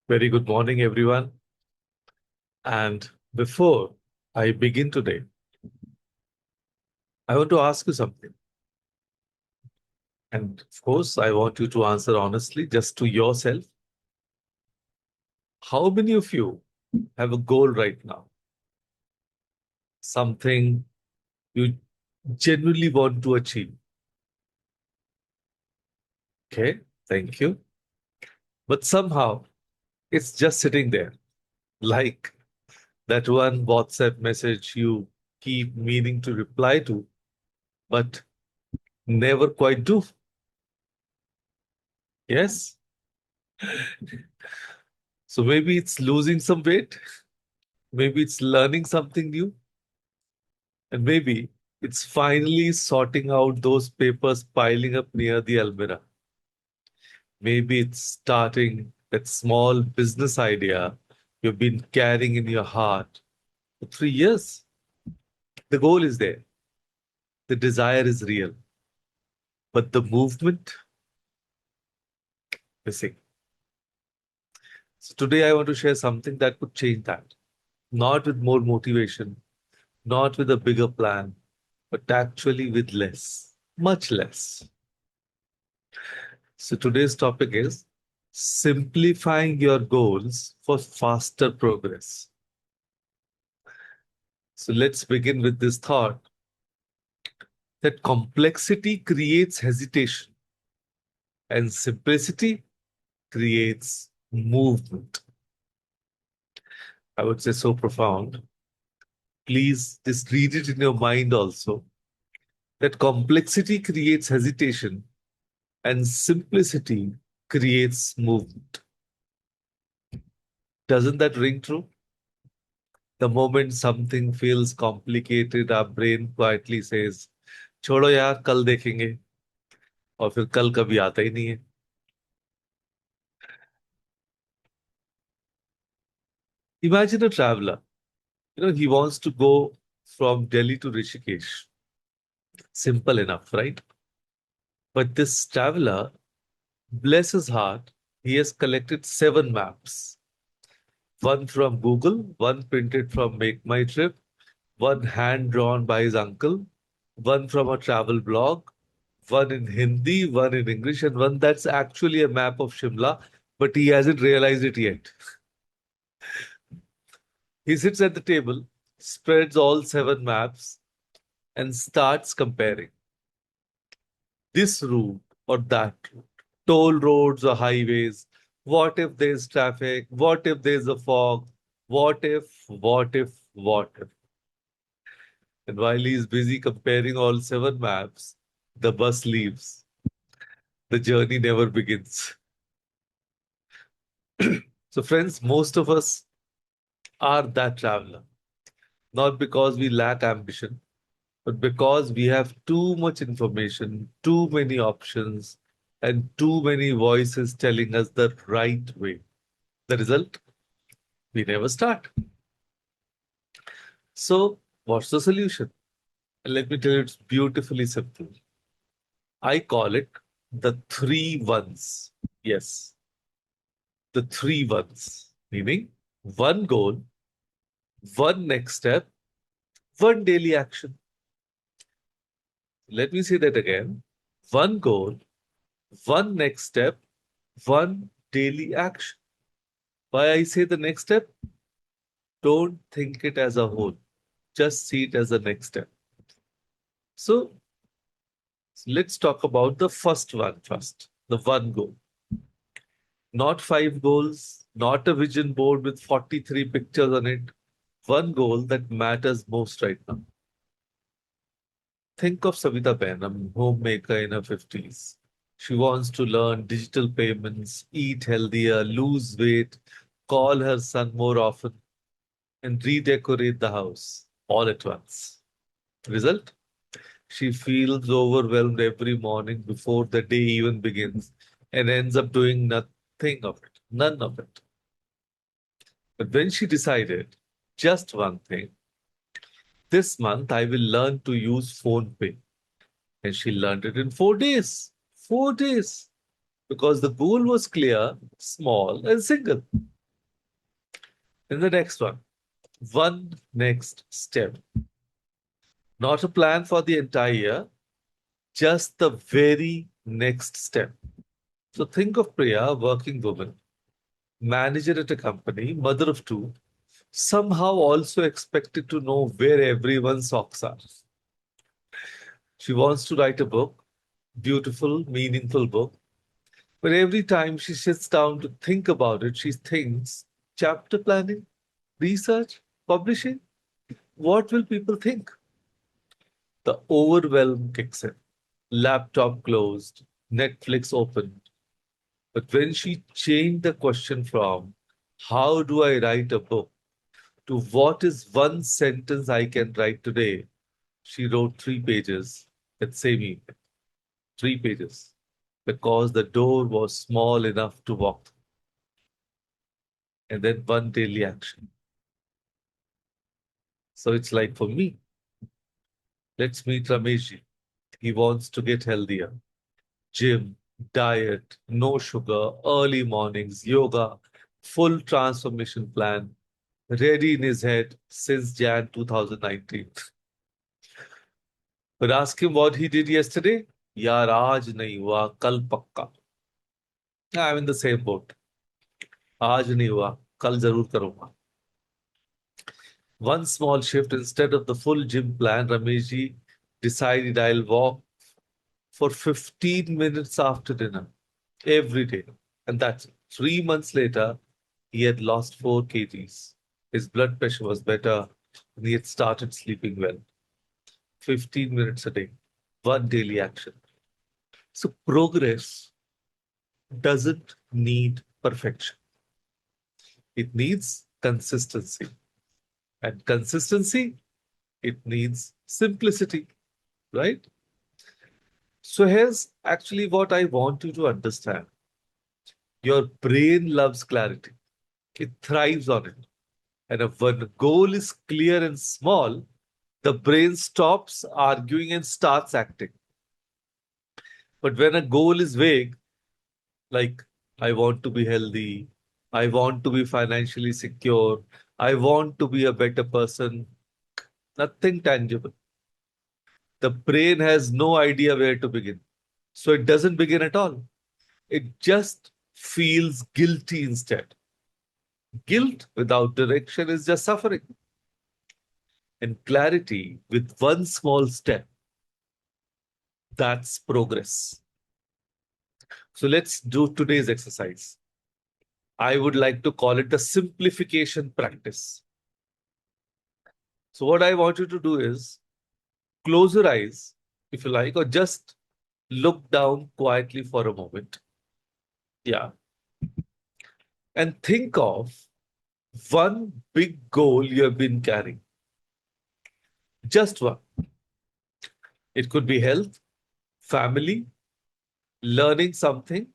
Very good morning, everyone. And before I begin today, I want to ask you something. And of course, I want you to answer honestly, just to yourself. How many of you have a goal right now? Something you genuinely want to achieve? Okay, thank you. But somehow it's just sitting there, like that one WhatsApp message you keep meaning to reply to, but never quite do. Yes? So maybe it's losing some weight. Maybe it's learning something new, and maybe it's finally sorting out those papers piling up near the almirah. Maybe it's starting that small business idea you've been carrying in your heart for 3 years. The goal is there, the desire is real, but the movement missing. So today I want to share something that could change that. Not with more motivation, not with a bigger plan, but actually with less, much less. So today's topic is simplifying your goals for faster progress. So let's begin with this thought that complexity creates hesitation and simplicity creates movement. I would say so profound. Please just read it in your mind also that complexity creates hesitation and simplicity creates movement. Doesn't that ring true? The moment something feels complicated, our brain quietly says, छोड़ो यार कल देखेंगे और फिर कल कभी आता ही नहीं है. Imagine a traveler. He wants to go from Delhi to Rishikesh. Simple enough, right? But this traveler, bless his heart, he has collected 7 maps. One from Google, one printed from Make My Trip, one hand drawn by his uncle, one from a travel blog, one in Hindi, one in English, and one that's actually a map of Shimla, but he hasn't realized it yet. He sits at the table, spreads all 7 maps, and starts comparing this route or that route, toll roads or highways. What if there's traffic? What if there's a fog? What if, what if, what if? And while he's busy comparing all 7 maps, the bus leaves. The journey never begins. So, friends, most of us are that traveler, not because we lack ambition, but because we have too much information, too many options, and too many voices telling us the right way. The result? We never start. So, what's the solution? Let me tell you, it's beautifully simple. I call it the 3 ones. Yes, the 3 ones, meaning one goal, one next step, one daily action. Let me say that again. One goal, one next step, one daily action. Why I say the next step? Don't think it as a whole. Just see it as a next step. So let's talk about the first one first. The one goal. Not 5 goals, not a vision board with 43 pictures on it. One goal that matters most right now. Think of Savita Ben, a homemaker in her 50s. She wants to learn digital payments, eat healthier, lose weight, call her son more often, and redecorate the house all at once. Result? She feels overwhelmed every morning before the day even begins and ends up doing nothing of it, none of it. But when she decided just one thing, this month I will learn to use phone pay. And she learned it in 4 days. 4 days. Because the goal was clear, small, and single. In the next one next step. Not a plan for the entire year, just the very next step. So think of Priya, working woman, manager at a company, mother of two, somehow also expected to know where everyone's socks are. She wants to write a book, beautiful, meaningful book. But every time she sits down to think about it, she thinks chapter planning, research, publishing. What will people think? The overwhelm kicks in. Laptop closed, Netflix opened. But when she changed the question from how do I write a book to what is one sentence I can write today, she wrote 3 pages that same evening. 3 pages. Because the door was small enough to walk through. And then one daily action. So it's like for me, let's meet Rameshji. He wants to get healthier. Gym, diet, no sugar, early mornings, yoga, full transformation plan, ready in his head since Jan 2019. But ask him what he did yesterday. यार आज नहीं हुआ कल पक्का. I'm in the same boat. आज नहीं हुआ कल जरूर करूंगा. One small shift instead of the full gym plan, Rameshji decided I'll walk for 15 minutes after dinner every day. And that's it. 3 months later, he had lost 4 kgs. His blood pressure was better and he had started sleeping well. 15 minutes a day, one daily action. So progress doesn't need perfection. It needs consistency. And consistency, it needs simplicity, right? So here's actually what I want you to understand. Your brain loves clarity. It thrives on it. And if one goal is clear and small, the brain stops arguing and starts acting. But when a goal is vague, like I want to be healthy, I want to be financially secure, I want to be a better person, nothing tangible. The brain has no idea where to begin. So it doesn't begin at all. It just feels guilty instead. Guilt without direction is just suffering. And clarity with one small step, that's progress. So let's do today's exercise. I would like to call it the simplification practice. So what I want you to do is close your eyes, if you like, or just look down quietly for a moment. Yeah. And think of one big goal you have been carrying. Just one. It could be health, family, learning something,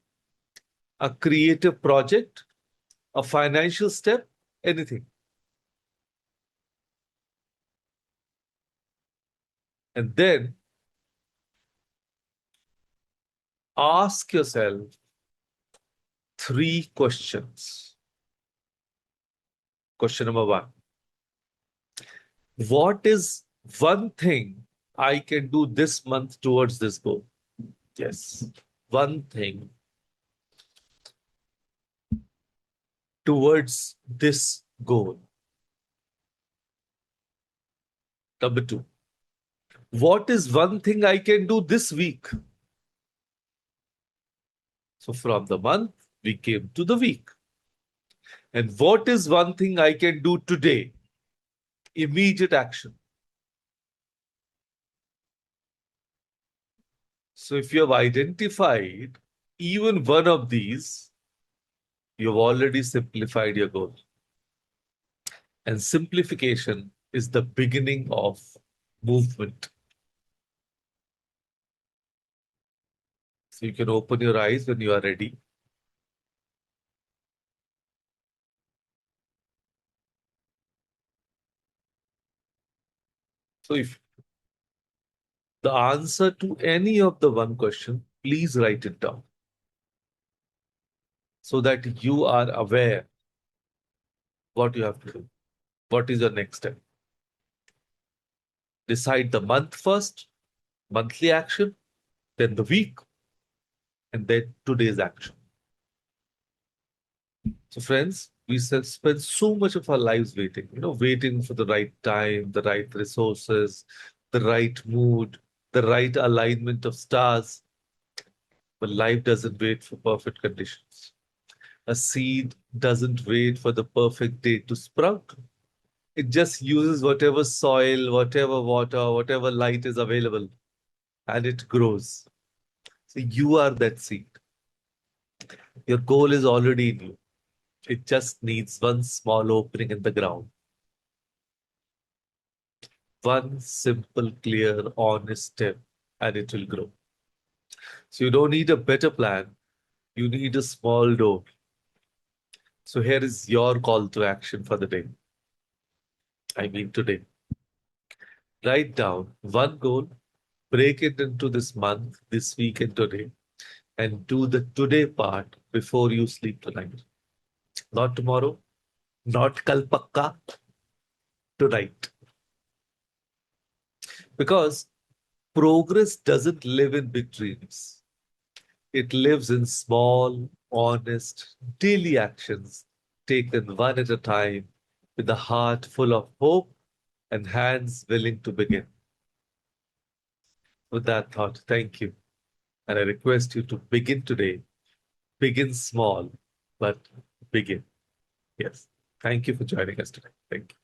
a creative project, a financial step, anything. And then ask yourself 3 questions. Question number one. What is one thing I can do this month towards this goal? Yes, one thing towards this goal. Number two. What is one thing I can do this week? So from the month, we came to the week. And what is one thing I can do today? Immediate action. So if you have identified even one of these, you've already simplified your goal. And simplification is the beginning of movement. So you can open your eyes when you are ready. So if the answer to any of the one question, please write it down so that you are aware What you have to do? What is your next step? Decide the month first, monthly action, then the week, and then today's action. So, friends, we spend so much of our lives waiting, waiting for the right time, the right resources, the right mood, the right alignment of stars. But life doesn't wait for perfect conditions. A seed doesn't wait for the perfect day to sprout. It just uses whatever soil, whatever water, whatever light is available, and it grows. So you are that seed. Your goal is already in you. It just needs one small opening in the ground. One simple, clear, honest step, and it will grow. So you don't need a better plan. You need a small door. So here is your call to action for the day. I mean today. Write down one goal, break it into this month, this week, and today, and do the today part before you sleep tonight. Not tomorrow, not kalpakka, tonight. Because progress doesn't live in big dreams. It lives in small, honest, daily actions taken one at a time with a heart full of hope and hands willing to begin. With that thought, thank you. And I request you to begin today. Begin small, but begin. Yes. Thank you for joining us today. Thank you.